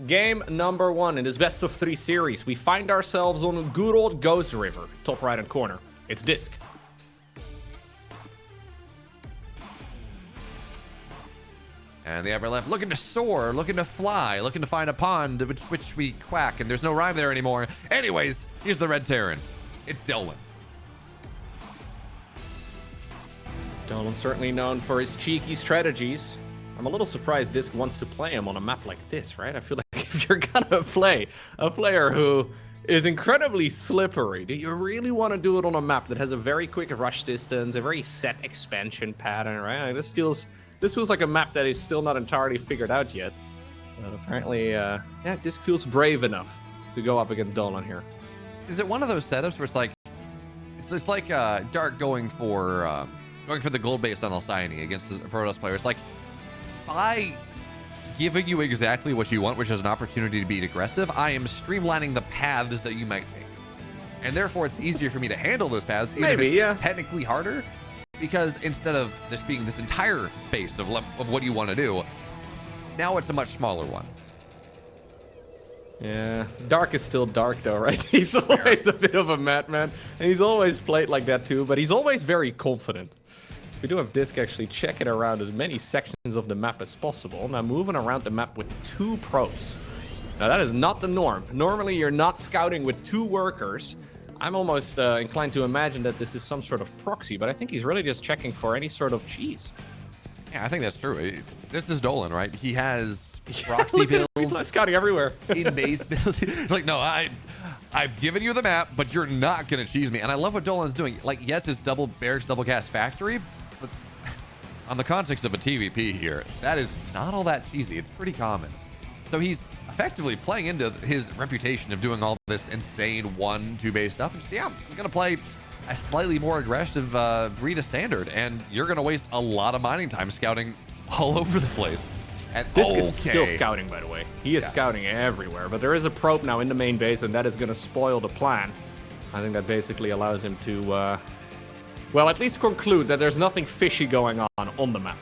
Game number 1 in this best of 3 series. We find ourselves on a good old Ghost River, top right hand corner. It's DisK. And the upper left looking to soar, looking to fly, looking to find a pond which we quack, and there's no rhyme there anymore. Anyways, here's the Red Terran. It's Dolan. Dolan's certainly known for his cheeky strategies. I'm a little surprised DisK wants to play him on a map like this, right? I feel like if you're gonna play a player who is incredibly slippery, do you really want to do it on a map that has a very quick rush distance, a very set expansion pattern, right? Like, this feels like a map that is still not entirely figured out yet. But apparently, yeah, DisK feels brave enough to go up against Dolan here. Is it one of those setups where it's like Dark going for the gold base on Alcyone against the Protoss player? It's like, by giving you exactly what you want, which is an opportunity to be aggressive, I am streamlining the paths that you might take, and therefore it's easier for me to handle those paths. Even if it's technically harder, because instead of this being this entire space of what you want to do, now it's a much smaller one. Yeah, Dark is still Dark though, right? He's always a bit of a madman, and he's always played like that too, but he's always very confident. So we do have DisK actually checking around as many sections of the map as possible. Now moving around the map with 2 probes. Now that is not the norm. Normally you're not scouting with 2 workers. I'm almost inclined to imagine that this is some sort of proxy, but I think he's really just checking for any sort of cheese. Yeah, I think that's true. This is Dolan, right? He has proxy builds. He's not scouting everywhere. In base builds. Like, no, I've given you the map, but you're not going to cheese me. And I love what Dolan's doing. Like, yes, it's double barracks, double cast factory, but on the context of a TVP here, that is not all that cheesy. It's pretty common. So he's effectively playing into his reputation of doing all this insane 1-2 base stuff. And just, yeah, I'm going to play a slightly more aggressive breed of standard, and you're going to waste a lot of mining time scouting all over the place. And DisK is still scouting, by the way. He is scouting everywhere, but there is a probe now in the main base, and that is going to spoil the plan. I think that basically allows him to, well, at least conclude that there's nothing fishy going on the map.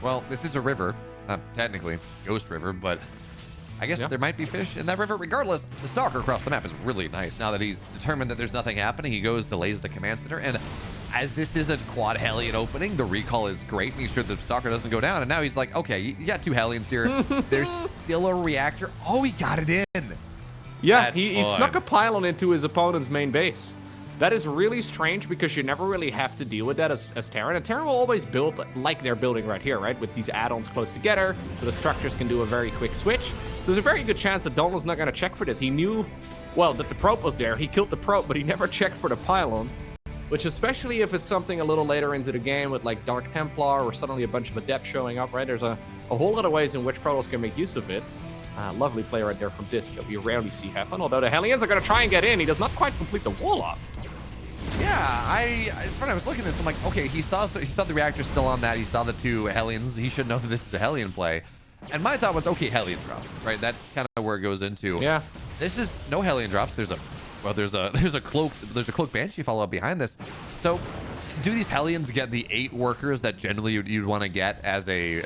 Well, this is a river, technically, Ghost River, but I guess there might be fish in that river. Regardless, the stalker across the map is really nice. Now that he's determined that there's nothing happening, he goes, delays the command center, and as this is a quad Hellion opening, the recall is great, making sure the stalker doesn't go down. And now he's like, okay, you got 2 Hellions here. There's still a reactor. Oh, he got it in. Yeah, he snuck a pylon into his opponent's main base. That is really strange because you never really have to deal with that as Terran. And Terran will always build like they're building right here, right? With these add-ons close together, so the structures can do a very quick switch. So there's a very good chance that Dolan's not going to check for this. He knew, well, that the probe was there. He killed the probe, but he never checked for the pylon. Which, especially if it's something a little later into the game with like Dark Templar or suddenly a bunch of adepts showing up, right? There's a whole lot of ways in which Protoss can make use of it. Lovely play right there from DisK that we rarely see happen. Although the Hellions are going to try and get in, he does not quite complete the wall off. Yeah, when I was looking at this, I'm like, okay, he saw the reactor still on that. He saw the 2 Hellions. He should know that this is a Hellion play. And my thought was, okay, Hellion drops, right? That's kind of where it goes into. Yeah. This is no Hellion drops. There's a cloaked Banshee follow up behind this. So, do these Hellions get the 8 workers that generally you'd want to get as a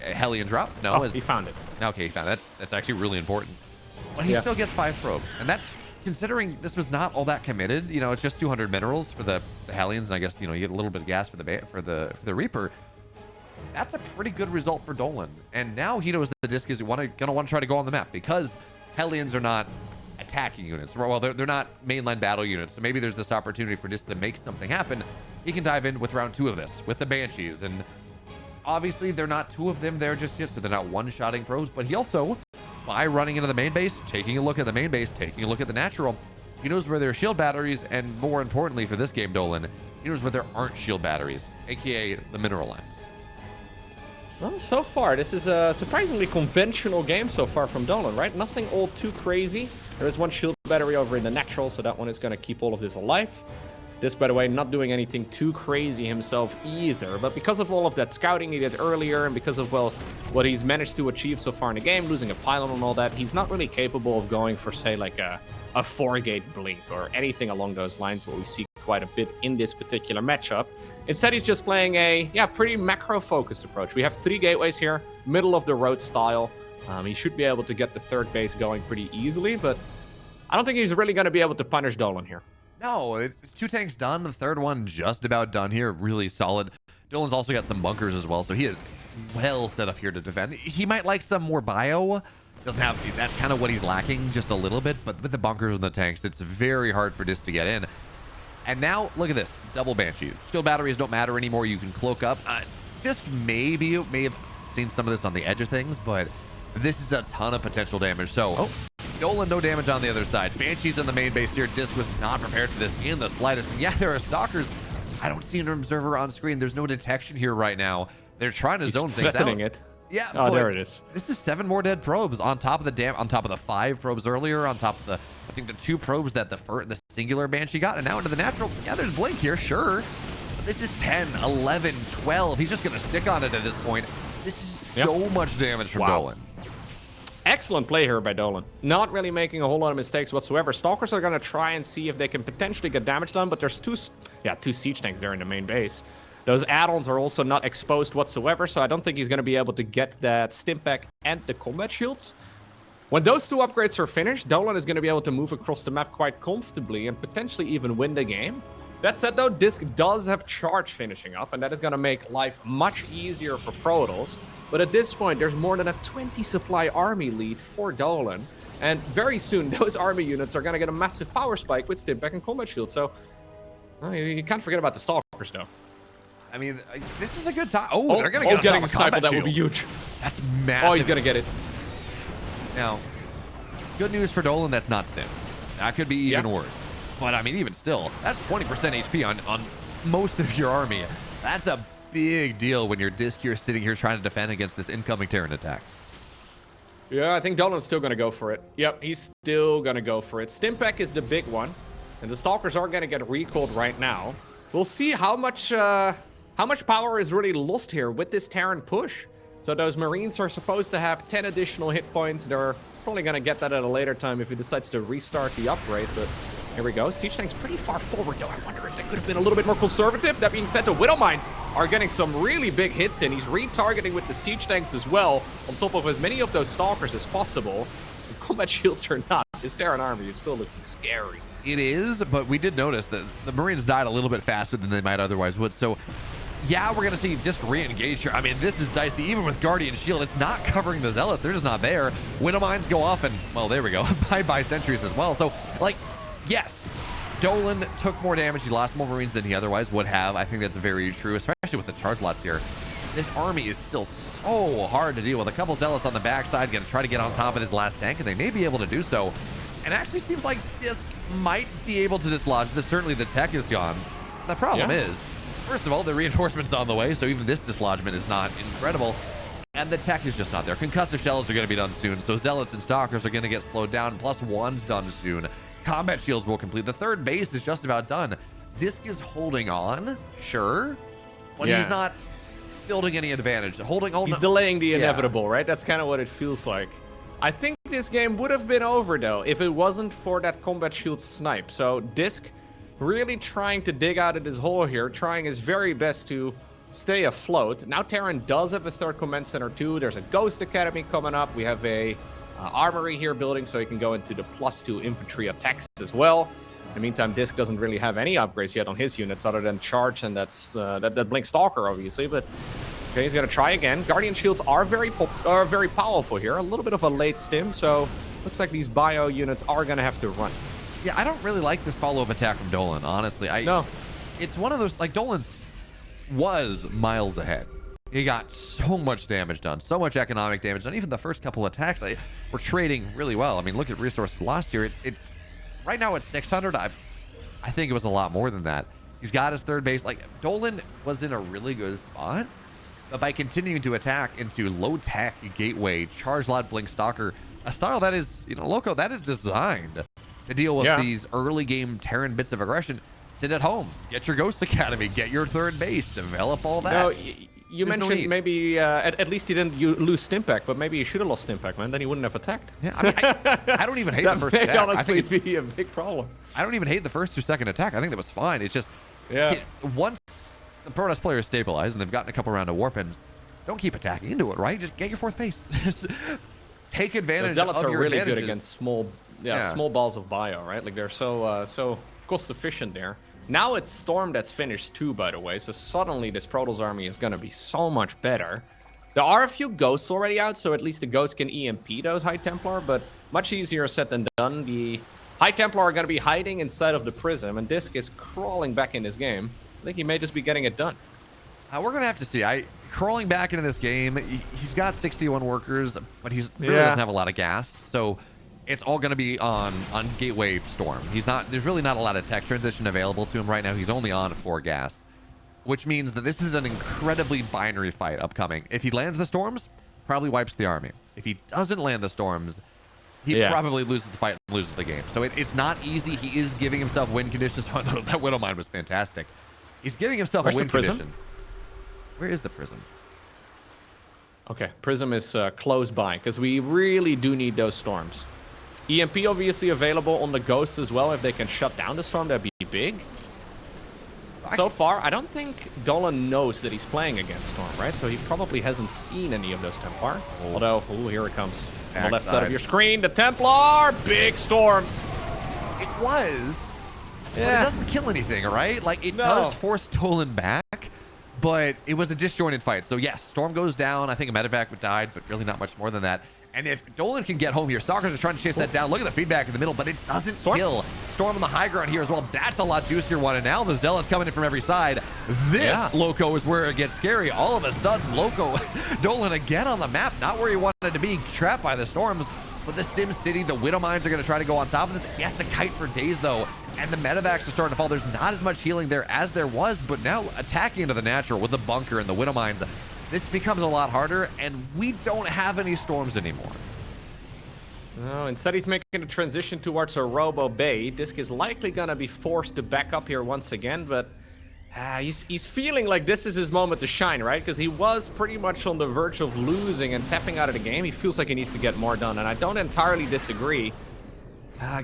Hellion drop? No, he found it. Okay, he found it. That's actually really important. But he still gets 5 probes, and that, considering this was not all that committed, you know, it's just 200 minerals for the Hellions, and I guess, you know, you get a little bit of gas for the Reaper. That's a pretty good result for Dolan. And now he knows that the DisK is gonna want to try to go on the map, because Hellions are not attacking units. Well, they're not mainline battle units, so maybe there's this opportunity for DisK to make something happen. He can dive in with round 2 of this with the Banshees, and obviously they're not 2 of them there just yet, so they're not one-shotting probes. But he also, by running into the main base, taking a look at the main base, taking a look at the natural, he knows where there are shield batteries, and more importantly for this game, Dolan, he knows where there aren't shield batteries, aka the mineral lines. Well, so far, this is a surprisingly conventional game so far from Dolan, right? Nothing all too crazy. There is 1 shield battery over in the natural, so that one is going to keep all of this alive. DisK, by the way, not doing anything too crazy himself either, but because of all of that scouting he did earlier, and because of, well, what he's managed to achieve so far in the game, losing a pylon and all that, he's not really capable of going for, say, like a 4-gate blink or anything along those lines, what we see quite a bit in this particular matchup. Instead, he's just playing a, pretty macro-focused approach. We have 3 gateways here, middle of the road style. He should be able to get the third base going pretty easily, but I don't think he's really going to be able to punish Dolan here. No, it's 2 tanks done. The third one just about done here. Really solid. Dolan's also got some bunkers as well, so he is well set up here to defend. He might like some more bio. Doesn't have, that's kind of what he's lacking just a little bit, but with the bunkers and the tanks, it's very hard for DisK to get in. And now look at this, double Banshee. Skill batteries don't matter anymore. You can cloak up. DisK may have seen some of this on the edge of things, but this is a ton of potential damage. So Dolan, no damage on the other side. Banshee's in the main base here. DisK was not prepared for this in the slightest. And yeah, there are stalkers. I don't see an observer on screen. There's no detection here right now. They're trying to zone things out. It. Yeah. Oh, there it is. This is 7 more dead probes on top of the on top of the 5 probes earlier, on top of the, I think the 2 probes that the singular Banshee got, and now into the natural. Yeah, there's Blink here, sure. But this is 10, 11, 12. He's just going to stick on it at this point. This is so much damage from Dolan. Excellent play here by Dolan. Not really making a whole lot of mistakes whatsoever. Stalkers are going to try and see if they can potentially get damage done, but there's two siege tanks there in the main base. Those add-ons are also not exposed whatsoever, so I don't think he's going to be able to get that Stimpak and the combat shields. When those 2 upgrades are finished, Dolan is going to be able to move across the map quite comfortably and potentially even win the game. That said, though, DisK does have charge finishing up, and that is going to make life much easier for Protoss. But at this point, there's more than a 20 supply army lead for Dolan, and very soon those army units are going to get a massive power spike with Stimpak and combat shield. So you can't forget about the Stalkers, though. I mean, this is a good time. Oh, they're going to get getting a sniper. That would be huge. That's massive. Oh, he's going to get it. Now, good news for Dolan, that's not Stim. That could be even worse. But, I mean, even still, that's 20% HP on most of your army. That's a big deal when you're DisK here sitting here trying to defend against this incoming Terran attack. Yeah, I think Dolan's still going to go for it. Yep, he's still going to go for it. Stimpak is the big one, and the Stalkers are going to get recalled right now. We'll see how much power is really lost here with this Terran push. So those Marines are supposed to have 10 additional hit points. They're probably going to get that at a later time if he decides to restart the upgrade, but here we go. Siege Tank's pretty far forward, though. I wonder if they could have been a little bit more conservative. That being said, the Widow Mines are getting some really big hits in. He's retargeting with the Siege Tanks as well, on top of as many of those Stalkers as possible. And combat shields or not, this Terran army is still looking scary. It is, but we did notice that the Marines died a little bit faster than they might otherwise would. So, yeah, we're going to see DisK re-engage here. I mean, this is dicey. Even with Guardian Shield, it's not covering the Zealots. They're just not there. Widow Mines go off, and, well, there we go. Bye-bye sentries as well. So, like, yes, Dolan took more damage. He lost more Marines than he otherwise would have. I think that's very true, especially with the charge lots here. This army is still so hard to deal with. A couple Zealots on the backside going to try to get on top of his last tank, and they may be able to do so. And it actually seems like DisK might be able to dislodge this. Certainly the tech is gone. The problem is, first of all, the reinforcement's on the way, so even this dislodgement is not incredible. And the tech is just not there. Concussive shells are going to be done soon, so Zealots and Stalkers are going to get slowed down. +1's done soon. Combat shields will complete. The third base is just about done. DisK is holding on, sure, but he's not building any advantage. He's delaying the inevitable, right? That's kind of what it feels like. I think this game would have been over, though, if it wasn't for that combat shield snipe. So DisK really trying to dig out of this hole here, trying his very best to stay afloat. Now Terran does have a third command center too. There's a Ghost Academy coming up. We have a armory here building, so he can go into the +2 infantry attacks as well. In the meantime, DisK doesn't really have any upgrades yet on his units other than charge, and that's that Blink Stalker, obviously. But okay, he's gonna try again. Guardian shields are very powerful here. A little bit of a late stim, so looks like these bio units are gonna have to run. Yeah, I don't really like this follow-up attack from Dolan, honestly. No. It's one of those, like, Dolan's was miles ahead. He got so much damage done, so much economic damage done. Even the first couple attacks, were trading really well. I mean, look at resources lost here. It's right now at 600. I think it was a lot more than that. He's got his third base. Like, Dolan was in a really good spot, but by continuing to attack into low-tech gateway, charge lot Blink Stalker, a style that is, Loco, that is designed to deal with these early game Terran bits of aggression. Sit at home, get your Ghost Academy, get your third base, develop all that. No, you mentioned maybe at least he didn't lose Stimpak, but maybe he should have lost Stimpak, man. Then he wouldn't have attacked. Yeah, I mean, I don't even hate the first attack. That may honestly be a big problem. I don't even hate the first or second attack. I think that was fine. It's just once the Protoss player is stabilized and they've gotten a couple round of warp ends, don't keep attacking into it, right? Just get your fourth base. take advantage The Zealots of are your really advantages. good against small balls of bio, right? Like they're so cost efficient there. Now it's Storm that's finished too, by the way. So suddenly this Protoss army is gonna be so much better. There are a few Ghosts already out, so at least the Ghosts can EMP those High Templar, but much easier said than done. The High Templar are gonna be hiding inside of the Prism, and DisK is crawling back in this game. I think he may just be getting it done. We're gonna have to see. Crawling back into this game, he's got 61 workers, but he's really doesn't have a lot of gas. So it's all gonna be on Gateway Storm. There's really not a lot of tech transition available to him right now. He's only on 4 gas, which means that this is an incredibly binary fight upcoming. If he lands the storms, probably wipes the army. If he doesn't land the storms, he probably loses the fight and loses the game. So it's not easy. He is giving himself win conditions. That Widow Mine was fantastic. He's giving himself a win condition. Where is the Prism? Okay, Prism is close by, because we really do need those storms. EMP obviously available on the Ghost as well. If they can shut down the storm, that'd be big. So far, I don't think Dolan knows that he's playing against Storm, right? So he probably hasn't seen any of those Templar. Although, here it comes. On the left side of your screen, the Templar! Big storms! It was. But it doesn't kill anything, right? Like, it does force Dolan back, but it was a disjointed fight. So, yes, Storm goes down. I think a medevac died, but really not much more than that. And if Dolan can get home here, Stalkers are trying to chase that down. Look at the feedback in the middle, but it doesn't kill. Storm on the high ground here as well. That's a lot juicier one. And now the Zealots coming in from every side. This Loco is where it gets scary. All of a sudden, Loco, Dolan again on the map, not where he wanted to be, trapped by the storms. But the Sim City, the Widow Mines are going to try to go on top of this. He has to kite for days, though. And the medevacs are starting to fall. There's not as much healing there as there was, but now attacking into the natural with the bunker and the Widow Mines, this becomes a lot harder, and we don't have any storms anymore. No, instead he's making a transition towards a Robo Bay. DisK is likely going to be forced to back up here once again, but he's feeling like this is his moment to shine, right? Because he was pretty much on the verge of losing and tapping out of the game. He feels like he needs to get more done, and I don't entirely disagree.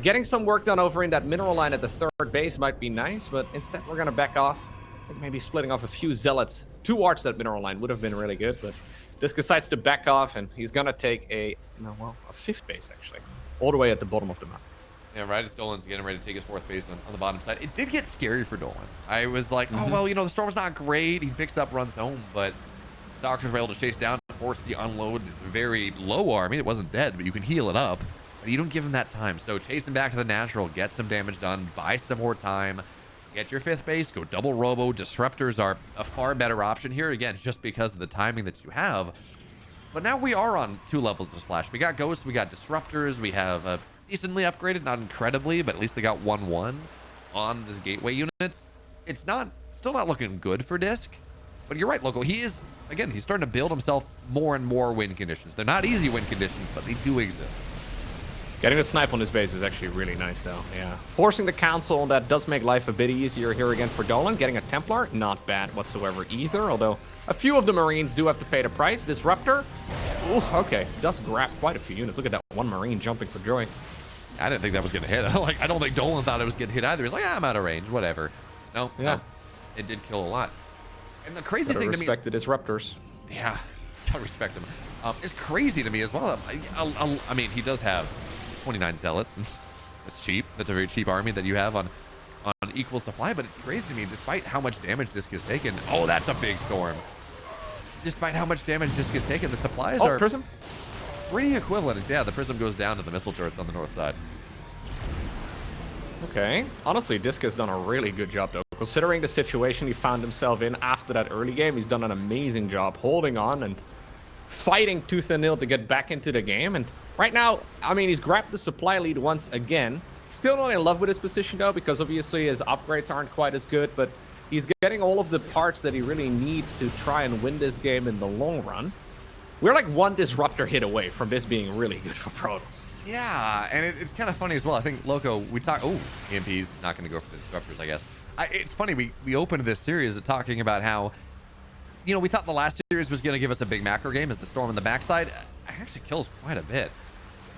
Getting some work done over in that mineral line at the 3rd base might be nice, but instead we're going to back off. I think maybe splitting off a few Zealots towards that mineral line would have been really good, but DisK decides to back off, and he's going to take a 5th base, actually, all the way at the bottom of the map. Yeah, right as Dolan's getting ready to take his 4th base on the bottom side. It did get scary for Dolan. I was like, oh, well, the storm's not great. He picks up, runs home, but Stalkers were able to chase down, force the unload. It's a very low army. It wasn't dead, but you can heal it up. But you don't give him that time. So chase him back to the natural, get some damage done, buy some more time. Get your 5th base, go double robo. Disruptors are a far better option here, again, just because of the timing that you have. But now we are on 2 levels of Splash. We got Ghosts, we got Disruptors, we have decently upgraded, not incredibly, but at least they got 1-1 on this gateway units. It's still not looking good for DisK, but you're right, Loco. He's starting to build himself more and more win conditions. They're not easy win conditions, but they do exist. Getting a snipe on his base is actually really nice, though. Yeah. Forcing the council, that does make life a bit easier here again for Dolan. Getting a Templar, not bad whatsoever either, although a few of the Marines do have to pay the price. Disruptor, ooh, okay, does grab quite a few units. Look at that one Marine jumping for joy. I didn't think that was going to hit. I don't think Dolan thought it was going to hit either. He's like, I'm out of range, whatever. No, it did kill a lot. And the crazy thing to me is... respect the Disruptors. Yeah, gotta respect him. It's crazy to me as well. I mean, he does have 29 Zealots, and that's cheap. That's a very cheap army that you have on equal supply, but it's crazy to me, despite how much damage DisK has taken. Oh, that's a big storm. Despite how much damage DisK has taken, the supplies are Prism? Pretty equivalent. Yeah, the Prism goes down to the missile turrets on the north side. Okay. Honestly, DisK has done a really good job, though. Considering the situation he found himself in after that early game, he's done an amazing job holding on and fighting tooth and nail to get back into the game. And right now, I mean, he's grabbed the supply lead once again. Still not in love with his position, though, because obviously his upgrades aren't quite as good, but he's getting all of the parts that he really needs to try and win this game in the long run. We're like 1 Disruptor hit away from this being really good for Protoss. Yeah, and it's kind of funny as well. I think, Loco, we talk... Oh, EMP's not going to go for the Disruptors, I guess. It's funny, we opened this series talking about how, we thought the last series was going to give us a big macro game as the Storm on the backside. It actually kills quite a bit.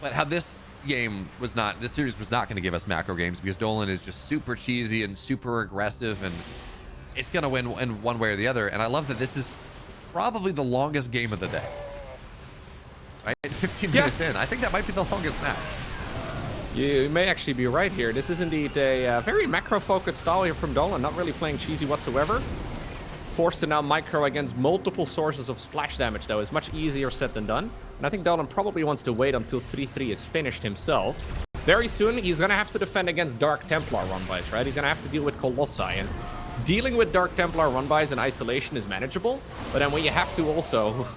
But how this series was not going to give us macro games because Dolan is just super cheesy and super aggressive, and it's going to win in one way or the other. And I love that this is probably the longest game of the day. Right? 15 minutes in. I think that might be the longest match. You may actually be right here. This is indeed a very macro-focused style here from Dolan, not really playing cheesy whatsoever. Forced to now micro against multiple sources of splash damage, though, is much easier said than done. And I think Dolan probably wants to wait until 3-3 is finished himself. Very soon, he's going to have to defend against Dark Templar run-bys, right? He's going to have to deal with Colossi, and dealing with Dark Templar run-bys in isolation is manageable, but then when you have to also...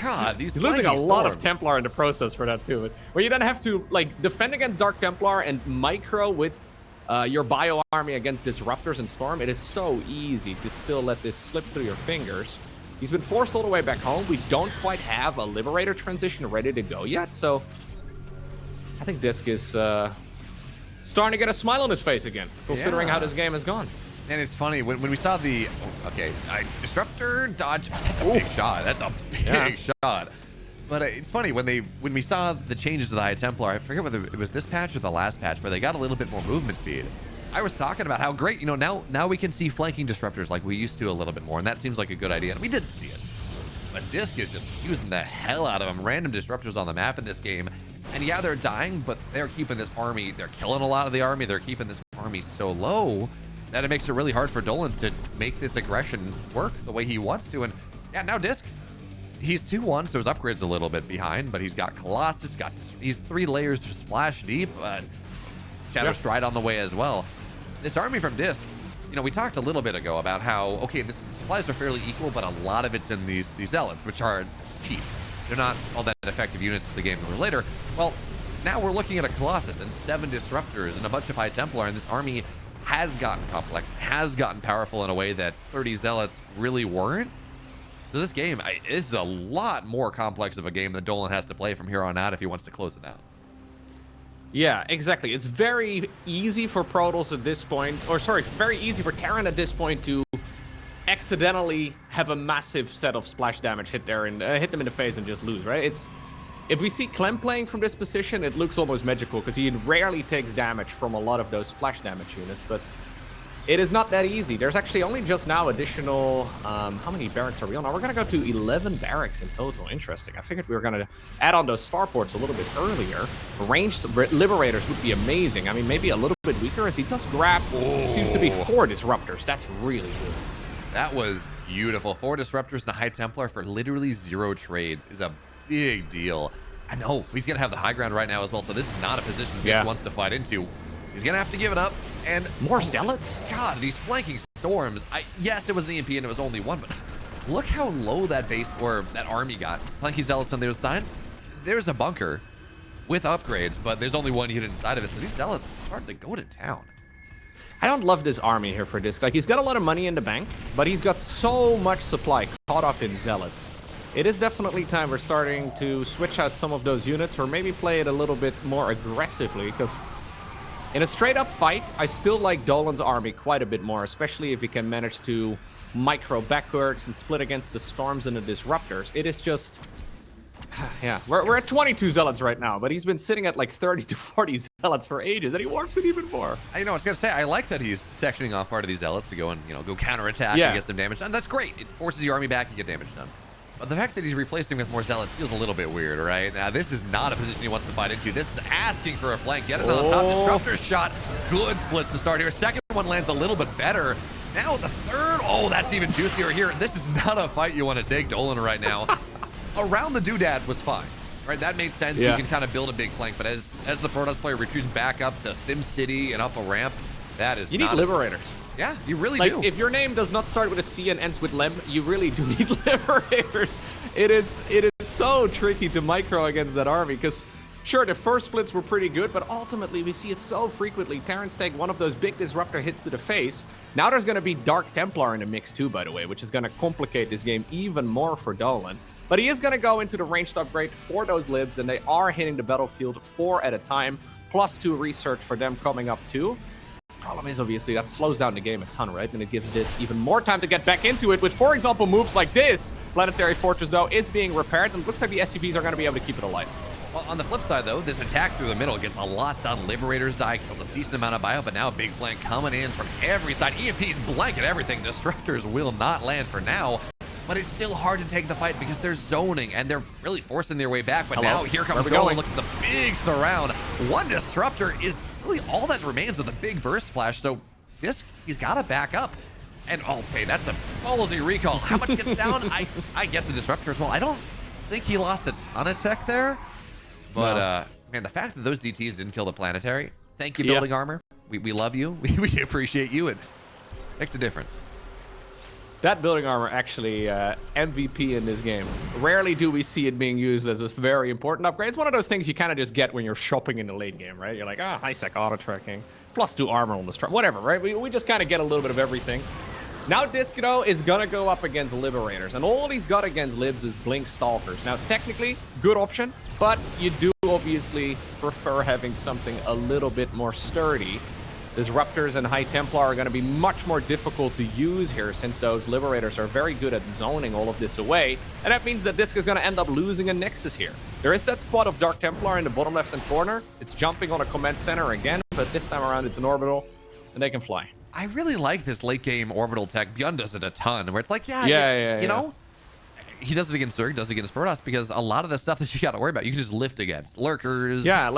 God, he's losing a lot of Templar in the process for that, too. But where you then have to, like, defend against Dark Templar and micro with your bio army against Disruptors and Storm, it is so easy to still let this slip through your fingers. He's been forced all the way back home. We don't quite have a Liberator transition ready to go yet, so I think DisK is starting to get a smile on his face again, considering how this game has gone. And it's funny, when we saw the... Okay, Disruptor, dodge... That's a big shot. That's a big shot. But it's funny, when we saw the changes to the High Templar, I forget whether it was this patch or the last patch, where they got a little bit more movement speed. I was talking about how great, you know, now we can see flanking Disruptors like we used to a little bit more, and that seems like a good idea. And we did see it. But DisK is just using the hell out of them. Random Disruptors on the map in this game. And yeah, they're dying, but they're keeping this army, they're killing a lot of the army, they're keeping this army so low that it makes it really hard for Dolan to make this aggression work the way he wants to. And yeah, now DisK, he's 2-1, so his upgrade's a little bit behind, but he's got Colossus, he's 3 layers of splash deep, Shadow Stride on the way as well. This army from DisK, you know, we talked a little bit ago about how, okay, the supplies are fairly equal, but a lot of it's in these Zealots, which are cheap. They're not all that effective units to the game later. Well, now we're looking at a Colossus and 7 Disruptors and a bunch of High Templar, and this army has gotten complex, has gotten powerful in a way that 30 Zealots really weren't. So this game is a lot more complex of a game that Dolan has to play from here on out if he wants to close it out. Yeah, exactly. It's very easy for Protoss at this point, or sorry, very easy for Terran at this point to accidentally have a massive set of splash damage hit there and hit them in the face and just lose, right? If we see Clem playing from this position, it looks almost magical because he rarely takes damage from a lot of those splash damage units, but it is not that easy. There's actually only just now additional, how many barracks are we on? Now we're gonna go to 11 barracks in total. Interesting. I figured we were gonna add on those starports a little bit earlier. Ranged Liberators would be amazing. I mean, maybe a little bit weaker as he does grab, it seems to be 4 Disruptors. That's really good. That was beautiful. 4 Disruptors and a High Templar for literally 0 trades is a big deal. I know he's gonna have the high ground right now as well, so this is not a position he wants to fight into. He's gonna have to give it up. And more Zealots? God, these flanking Storms. Yes, it was an EMP and it was only 1, but look how low that base or that army got. Flanking Zealots on the other side. There's a bunker with upgrades, but there's only 1 unit inside of it. So these Zealots are starting to go to town. I don't love this army here for DisK. Like, he's got a lot of money in the bank, but he's got so much supply caught up in Zealots. It is definitely time we're starting to switch out some of those units or maybe play it a little bit more aggressively, because in a straight-up fight, I still like Dolan's army quite a bit more, especially if he can manage to micro backwards and split against the Storms and the Disruptors. It is just... Yeah, we're at 22 Zealots right now, but he's been sitting at like 30 to 40 Zealots for ages, and he warps it even more. I know, I was going to say, I like that he's sectioning off part of these Zealots to go and, you know, go counterattack and get some damage done. That's great. It forces your army back and get damage done. But the fact that he's replacing with more Zealots feels a little bit weird, right? Now, this is not a position he wants to fight into. This is asking for a flank. Get it on top. Disruptor shot. Good splits to start here. Second one lands a little bit better. Now the third. Oh, that's even juicier here. This is not a fight you want to take, Dolan, right now. Around the doodad was fine, right? That made sense. You can kind of build a big flank. But as the Protoss player retreats back up to Sim City and up a ramp, that is You need Liberators. Yeah, you really do. Like, if your name does not start with a C and ends with Lem, you really do need Liberators. It is so tricky to micro against that army, because sure, the first splits were pretty good, but ultimately we see it so frequently. Terrans take one of those big Disruptor hits to the face. Now there's going to be Dark Templar in the mix too, by the way, which is going to complicate this game even more for Dolan. But he is going to go into the ranged upgrade for those libs, and they are hitting the battlefield 4 at a time, +2 research for them coming up too. Problem is, obviously, that slows down the game a ton, right? And it gives DisK even more time to get back into it with, for example, moves like this. Planetary Fortress, though, is being repaired, and it looks like the SCVs are going to be able to keep it alive. Well, on the flip side, though, this attack through the middle gets a lot done. Liberators die, kills a decent amount of bio, but now a big flank coming in from every side. EMPs blanket everything. Disruptors will not land for now. but it's still hard to take the fight because they're zoning and they're really forcing their way back. But now here comes Dolan. Look at the big surround. One disruptor is really all that remains of the big burst splash. So DisK, he's got to back up. And okay, that's a ballsy recall. How much gets down? I get the disruptor as well. I don't think he lost a ton of tech there. But man, the fact that those DTs didn't kill the planetary. Thank you, building armor. We love you. We appreciate you. It makes a difference. That building armor actually MVP in this game. Rarely do we see it being used as a very important upgrade. It's one of those things you kind of just get when you're shopping in the late game, right? You're like, high-sec auto-tracking, +2 armor on the strike, whatever, right? We just kind of get a little bit of everything. Now DisK, though, is going to go up against Liberators, and all he's got against Libs is Blink Stalkers. Now, technically, good option, but you do obviously prefer having something a little bit more sturdy. Disruptors and High Templar are going to be much more difficult to use here since those Liberators are very good at zoning all of this away. And that means that DisK is going to end up losing a Nexus here. There is that squad of Dark Templar in the bottom left-hand corner. It's jumping on a command center again, but this time around it's an orbital, and they can fly. I really like this late-game orbital tech. Beyond does it a ton, where it's like, you know, he does it against Zerg, does it against Protoss, because a lot of the stuff that you got to worry about, you can just lift against. Lurkers. Yeah,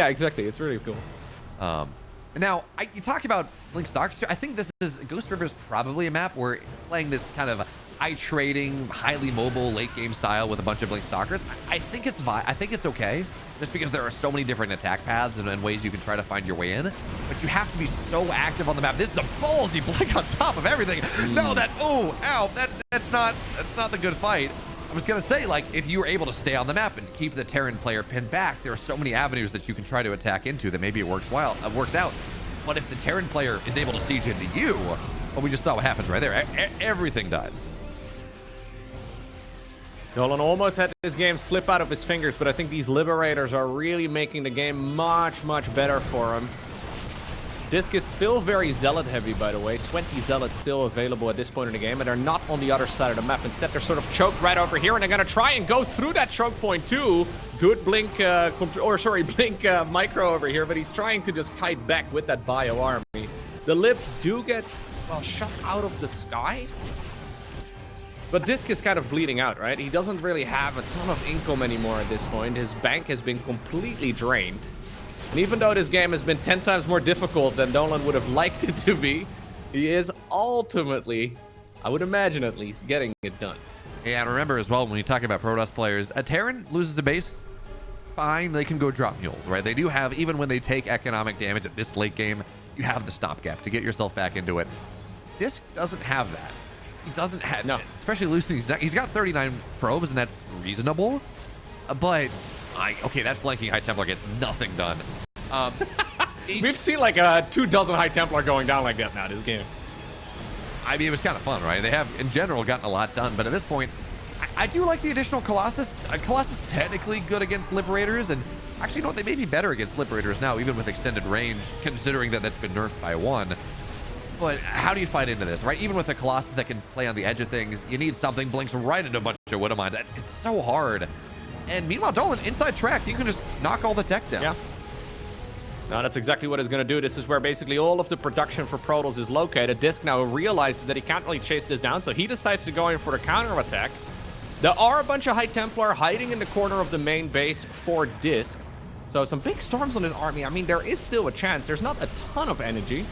exactly. It's really cool. Now, you talk about Blink Stalkers. I think this is Ghost River is probably a map where playing this kind of high trading, highly mobile late game style with a bunch of Blink Stalkers. I think it's okay, just because there are so many different attack paths and ways you can try to find your way in. But you have to be so active on the map. This is a ballsy Blink on top of everything. No, that's not the good fight. I was gonna say, like, if you were able to stay on the map and keep the Terran player pinned back, there are so many avenues that you can try to attack into that maybe it works out. But if the Terran player is able to siege into you, well, we just saw what happens right there. Everything dies. Dolan almost had this game slip out of his fingers, but I think these Liberators are really making the game much, much better for him. DisK is still very Zealot heavy, by the way. 20 Zealots still available at this point in the game, and they're not on the other side of the map. Instead, they're sort of choked right over here, and they're going to try and go through that choke point too. Good Blink, Blink micro over here, but he's trying to just kite back with that bio army. The Libs do get, well, shot out of the sky. But DisK is kind of bleeding out, right? He doesn't really have a ton of income anymore at this point. His bank has been completely drained. And even though this game has been 10 times more difficult than Dolan would have liked it to be, he is ultimately, I would imagine at least, getting it done. Yeah, and remember as well, when you talk about Protoss players, a Terran loses a base, fine, they can go drop mules, right? They do have, even when they take economic damage at this late game, you have the stopgap to get yourself back into it. DisK doesn't have that. He doesn't have, no, especially losing, he's got 39 probes, and that's reasonable, but okay, that flanking High Templar gets nothing done. We've seen like 24 High Templar going down like that now this game. I mean, it was kind of fun, right? They have, in general, gotten a lot done, but at this point, I do like the additional Colossus. Colossus technically good against Liberators, and actually, you know what? They may be better against Liberators now, even with extended range, considering that that's been nerfed by 1. But how do you fight into this, right? Even with a Colossus that can play on the edge of things, you need something blinks right into a bunch of Widowmine. It's so hard. And meanwhile, Dolan, inside track, you can just knock all the tech down. Yeah. No, that's exactly what he's going to do. This is where basically all of the production for Protoss is located. DisK now realizes that he can't really chase this down, so he decides to go in for the counter-attack. There are a bunch of High Templar hiding in the corner of the main base for DisK. So some big storms on his army. I mean, there is still a chance. There's not a ton of energy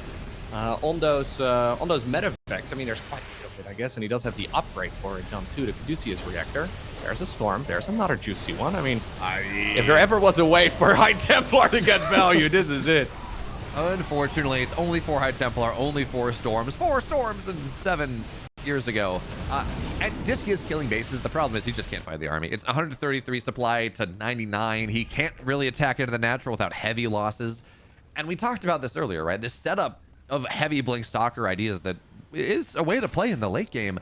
on those medevacs. I mean, there's quite a bit of it, I guess, and he does have the upgrade for it done too, the Caduceus reactor. There's a storm. There's another juicy one. I mean, if there ever was a way for High Templar to get value, this is it. Unfortunately, it's only 4 High Templar, only 4 storms. 4 storms and 7 years ago. And DisK is killing bases. The problem is he just can't fight the army. It's 133 supply to 99. He can't really attack into the natural without heavy losses. And we talked about this earlier, right? This setup of heavy Blink Stalker ideas that is a way to play in the late game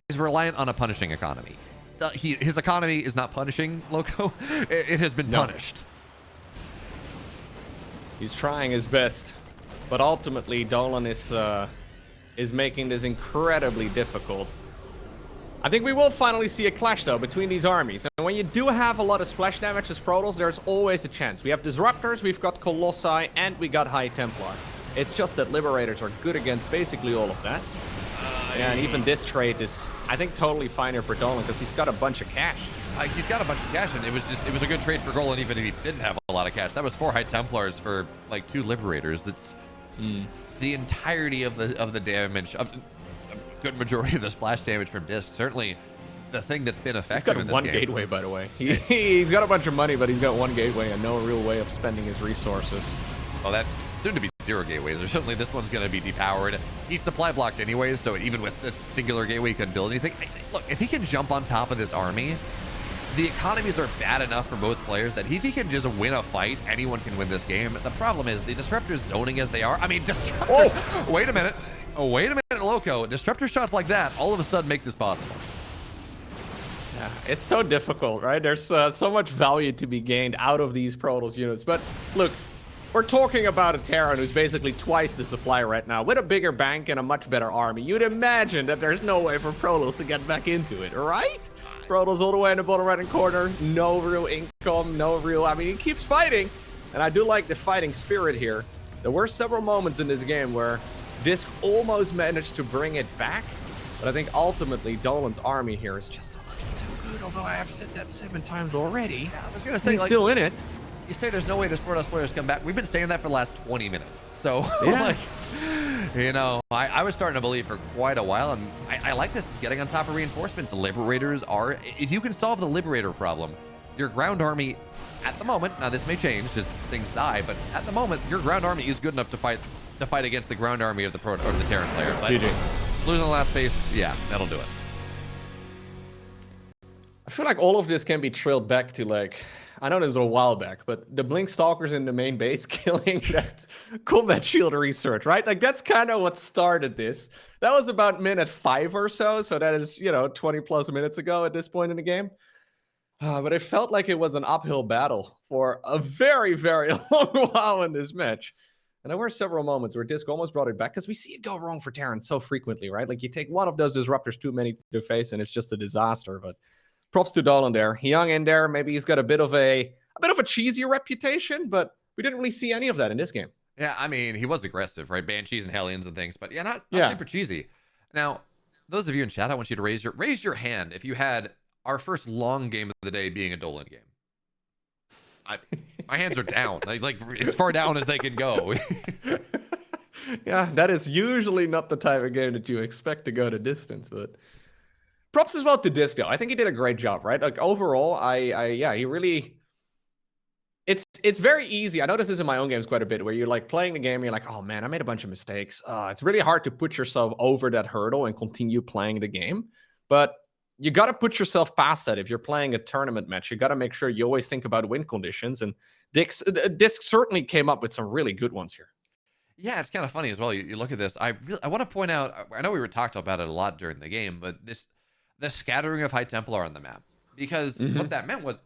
is reliant on a punishing economy. His economy is not punishing, Loco. It has been punished. He's trying his best, but ultimately Dolan is making this incredibly difficult. I think we will finally see a clash, though, between these armies. And when you do have a lot of splash damage as Protoss, there's always a chance. We have Disruptors, we've got Colossi, and we got High Templar. It's just that Liberators are good against basically all of that. Yeah, and even this trade is, I think, totally fine here for Dolan because he's got a bunch of cash. He's got a bunch of cash, and it was a good trade for Dolan even if he didn't have a lot of cash. That was 4 High Templars for like 2 Liberators. It's the entirety of the damage, of a good majority of the splash damage from DisK. Certainly the thing that's been effective in this game. He's got 1 gateway, by the way. He's got a bunch of money, but he's got 1 gateway and no real way of spending his resources. Well, that soon to be 0 gateways, or certainly this one's going to be depowered. He's supply blocked anyways, so even with the singular gateway, he couldn't build anything. Look, if he can jump on top of this army, the economies are bad enough for both players that if he can just win a fight, anyone can win this game. The problem is the Disruptors zoning as they are. I mean, Disruptor. Oh, wait a minute. Oh, wait a minute, Loco. Disruptor shots like that all of a sudden make this possible. Yeah, it's so difficult, right? There's so much value to be gained out of these Protoss units. But look, we're talking about a Terran who's basically twice the supply right now, with a bigger bank and a much better army. You'd imagine that there's no way for Protoss to get back into it, right? Protoss all the way in the bottom right-hand corner, no real income, no real... I mean, he keeps fighting, and I do like the fighting spirit here. There were several moments in this game where DisK almost managed to bring it back, but I think ultimately Dolan's army here is just a little too good, although I have said that 7 times already. Yeah, I was going to say, he's still in it. You say there's no way this Protoss players come back. We've been saying that for the last 20 minutes. So, yeah. like, you know, I was starting to believe for quite a while, and I like this. He's getting on top of reinforcements. Liberators are, if you can solve the Liberator problem, your ground army, at the moment, now this may change as things die, but at the moment, your ground army is good enough to fight against the ground army of the Terran player. But GG. Losing the last phase, yeah, that'll do it. I feel like all of this can be trailed back to, like, I know this is a while back, but the Blink Stalkers in the main base killing that combat shield research, right? Like, that's kind of what started this. That was about minute 5 or so, so that is, you know, 20 plus minutes ago at this point in the game. But it felt like it was an uphill battle for a very, very long while in this match. And there were several moments where DisK almost brought it back, because we see it go wrong for Terran so frequently, right? Like, you take one of those disruptors too many to face, and it's just a disaster. But props to Dolan there. He hung in there. Maybe he's got a bit of a cheesy reputation, but we didn't really see any of that in this game. Yeah, I mean, he was aggressive, right? Banshees and Hellions and things, but yeah, not super cheesy. Now, those of you in chat, I want you to raise your hand if you had our first long game of the day being a Dolan game. My hands are down, like as far down as they can go. Yeah, that is usually not the type of game that you expect to go to distance, but props as well to DisK though. I think he did a great job, right? Like, overall, he really... It's very easy. I notice this in my own games quite a bit, where you're like playing the game and you're like, oh man, I made a bunch of mistakes. It's really hard to put yourself over that hurdle and continue playing the game. But you got to put yourself past that. If you're playing a tournament match, you got to make sure you always think about win conditions. And DisK certainly came up with some really good ones here. Yeah, it's kind of funny as well. You look at this. I want to point out, I know we were talked about it a lot during the game, but the scattering of High Templar on the map. Because what that meant was,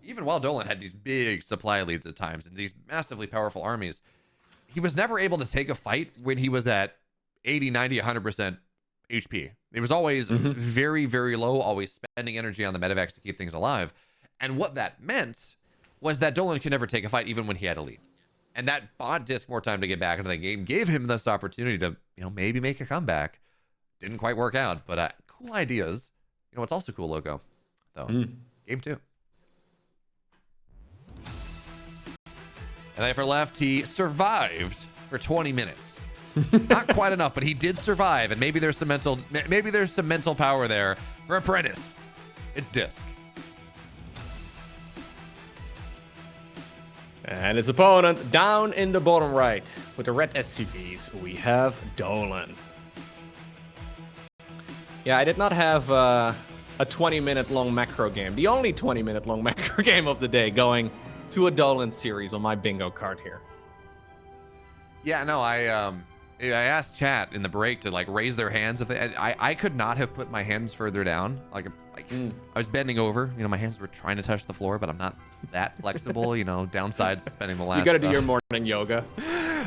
even while Dolan had these big supply leads at times and these massively powerful armies, he was never able to take a fight when he was at 80, 90, 100% HP. It was always very, very low, always spending energy on the medevacs to keep things alive. And what that meant was that Dolan could never take a fight even when he had a lead. And that bought DisK more time to get back into the game, gave him this opportunity to, maybe make a comeback. Didn't quite work out, but cool ideas. What's also cool, Loco, though? Game 2. And then for left, he survived for 20 minutes. Not quite enough, but he did survive, and maybe there's some mental power there for Apprentice. It's DisK. And his opponent down in the bottom right with the red SCVs, we have Dolan. Yeah, I did not have a 20-minute long macro game. The only 20-minute long macro game of the day, going to a Dolan series on my bingo card here. Yeah, no, I asked chat in the break to raise their hands if they. I could not have put my hands further down. I was bending over. My hands were trying to touch the floor, but I'm not that flexible. Downsides to spending the last. You got to do your morning yoga.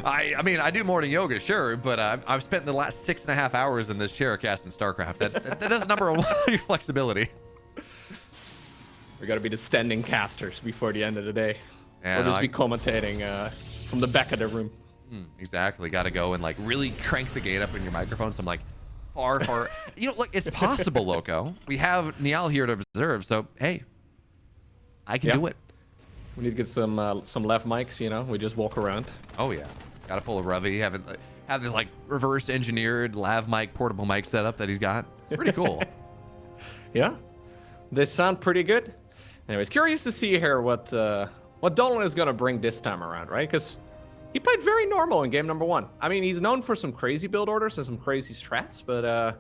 I mean, I do morning yoga, sure, but I've spent the last 6.5 hours in this chair casting StarCraft. That does number one flexibility. We got to be the standing casters before the end of the day, yeah, or just be commentating from the back of the room. Exactly. Got to go and really crank the gain up in your microphone. So I'm far, far. You know, look, it's possible, Loco. We have Niall here to observe, so hey, I can do it. We need to get some left mics. You know, we just walk around. Oh yeah, gotta pull a Ravi. Have this like reverse engineered lav mic, portable mic setup that he's got. It's pretty cool. Yeah, they sound pretty good. Anyways, curious to see here what Dolan is gonna bring this time around, right? Because he played very normal in game number 1. I mean, he's known for some crazy build orders and some crazy strats, but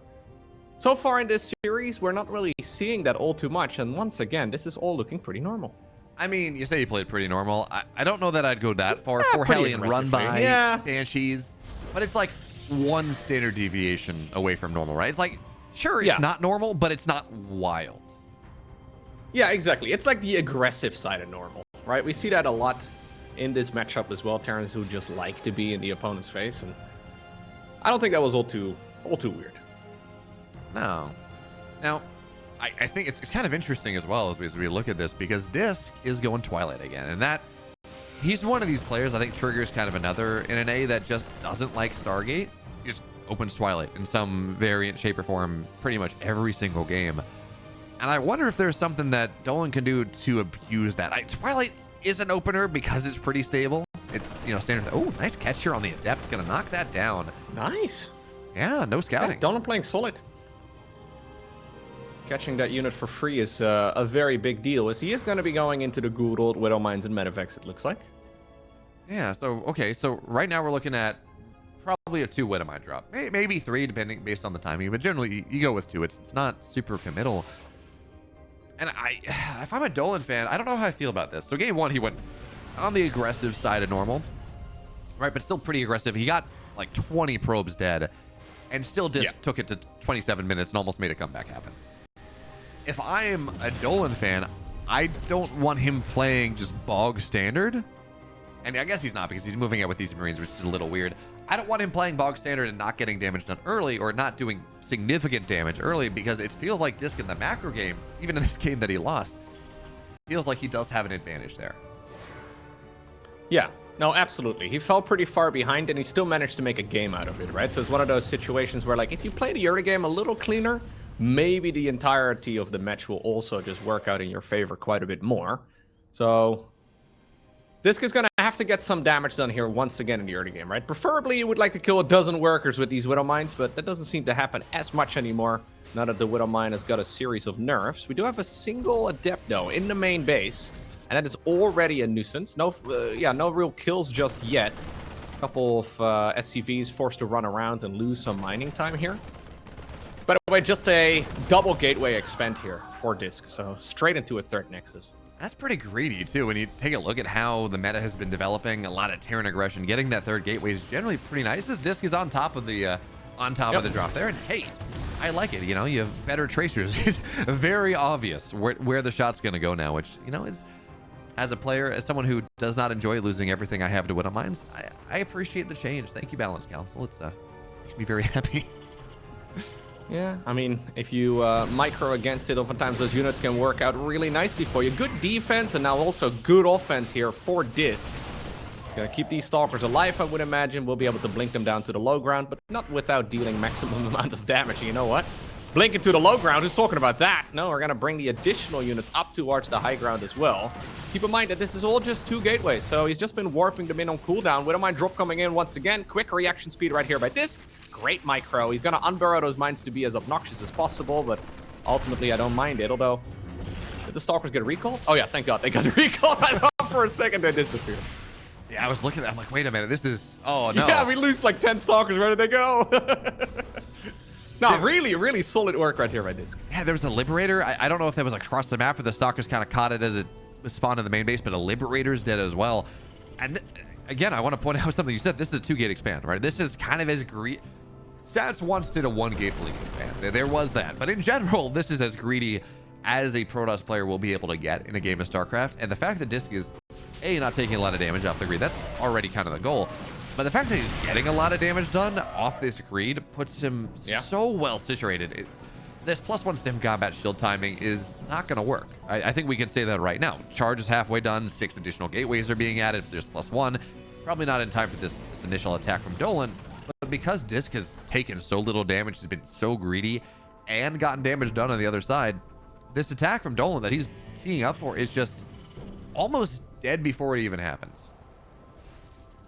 so far in this series, we're not really seeing that all too much. And once again, this is all looking pretty normal. I mean, you say he played pretty normal. I don't know that I'd go that far for Hellion run by Banshees, but it's like one standard deviation away from normal, right? It's like, sure, it's not normal, but it's not wild. Yeah, exactly. It's like the aggressive side of normal, right? We see that a lot in this matchup as well. Terrans who just like to be in the opponent's face, and I don't think that was all too weird. No. Now, I think it's kind of interesting as well as we look at this, because DisK is going Twilight again, and that he's one of these players. I think Trigger's kind of another in an A that just doesn't like Stargate. He just opens Twilight in some variant, shape, or form pretty much every single game. And I wonder if there's something that Dolan can do to abuse that. Twilight is an opener because it's pretty stable. It's, you know, standard. Oh, nice catch here on the Adept's gonna knock that down. Nice. Yeah, no scouting. Yeah, Dolan playing solid. Catching that unit for free is a very big deal, as he is going to be going into the good old Widow Mines and Medivacs, it looks like. Yeah, so, okay, so right now we're looking at probably a 2 Widow Mine drop. Maybe 3, depending, based on the timing, but generally you go with 2. It's not super committal. And if I'm a Dolan fan, I don't know how I feel about this. So game 1, he went on the aggressive side of normal, right, but still pretty aggressive. He got like 20 probes dead, and still DisK took it to 27 minutes and almost made a comeback happen. If I am a Dolan fan, I don't want him playing just bog standard. And I guess he's not, because he's moving out with these Marines, which is a little weird. I don't want him playing bog standard and not getting damage done early, or not doing significant damage early, because it feels like DisK in the macro game, even in this game that he lost, feels like he does have an advantage there. Yeah, no, absolutely. He fell pretty far behind, and he still managed to make a game out of it, right? So it's one of those situations where, like, if you play the early game a little cleaner, maybe the entirety of the match will also just work out in your favor quite a bit more. So DisK is going to have to get some damage done here once again in the early game, right? Preferably, you would like to kill a dozen workers with these Widow Mines, but that doesn't seem to happen as much anymore now that the Widow Mine has got a series of nerfs. We do have a single Adept, though, in the main base, and that is already a nuisance. No real kills just yet. A couple of SCVs forced to run around and lose some mining time here. By the way, just a double gateway expand here for DisK, so straight into a 3rd Nexus. That's pretty greedy, too. When you take a look at how the meta has been developing, a lot of Terran aggression, getting that 3rd gateway is generally pretty nice, as DisK is on top of the of the drop there. And hey, I like it. You know, you have better tracers. It's very obvious where the shot's going to go now, which, you know, is, as a player, as someone who does not enjoy losing everything I have to Widow Mines, I appreciate the change. Thank you, Balance Council. It's makes me very happy. Yeah, I mean, if you micro against it, oftentimes those units can work out really nicely for you. Good defense, and now also good offense here for DisK. It's going to keep these Stalkers alive, I would imagine. We'll be able to blink them down to the low ground, but not without dealing maximum amount of damage. And you know what? Blink it to the low ground. Who's talking about that? No, we're going to bring the additional units up towards the high ground as well. Keep in mind that this is all just 2 gateways, so he's just been warping them in on cooldown. Widow Mine drop coming in once again. Quick reaction speed right here by DisK. Great micro. He's going to unburrow those mines to be as obnoxious as possible, but ultimately I don't mind it, although... Did the Stalkers get recalled? Oh yeah, thank God they got recalled. I thought for a second they disappeared. Yeah, I was looking at that. I'm like, wait a minute, this is... Oh, no. Yeah, we lose like 10 Stalkers. Where did they go? No, really solid work right here by DisK. Yeah, there was the Liberator. I don't know if that was across the map or the Stalkers kind of caught it as it spawned in the main base, but a Liberator's dead as well. And again, I want to point out something you said. This is a 2-gate expand, right? This is kind of as greedy. Stats once did a 1-gate blink expand. There was that. But in general, this is as greedy as a Protoss player will be able to get in a game of StarCraft. And the fact that DisK is, A, not taking a lot of damage off the greed, that's already kind of the goal. But the fact that he's getting a lot of damage done off this greed puts him so well situated. This +1 stem combat shield timing is not going to work. I think we can say that right now. Charge is halfway done. 6 additional gateways are being added. There's +1. Probably not in time for this initial attack from Dolan. But because DisK has taken so little damage, he's been so greedy, and gotten damage done on the other side, this attack from Dolan that he's teeing up for is just almost dead before it even happens.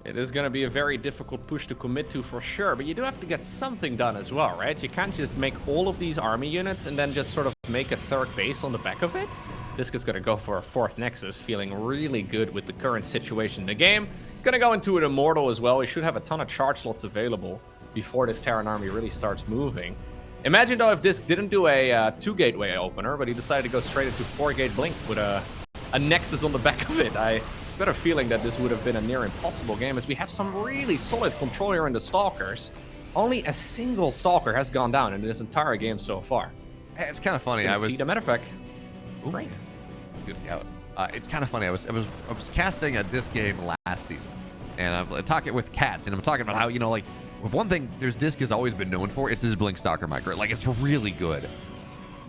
It is going to be a very difficult push to commit to for sure, but you do have to get something done as well, right? You can't just make all of these army units and then just sort of make a third base on the back of it. DisK is going to go for a fourth Nexus, feeling really good with the current situation in the game. He's going to go into an Immortal as well. He should have a ton of charge slots available before this Terran army really starts moving. Imagine, though, if DisK didn't do a 2-gateway opener, but he decided to go straight into 4-gate Blink with a Nexus on the back of it. I got a feeling that this would have been a near impossible game, as we have some really solid control here in the Stalkers. Only a single Stalker has gone down in this entire game so far. Hey, it's kind of funny. I was... see the matter of fact. Great. Good scout. It's kind of funny. I was casting a DisK game last season, and I'm talking with Cats, and I'm talking about how, you know, like, with one thing DisK has always been known for, it's his Blink Stalker micro. Like, it's really good.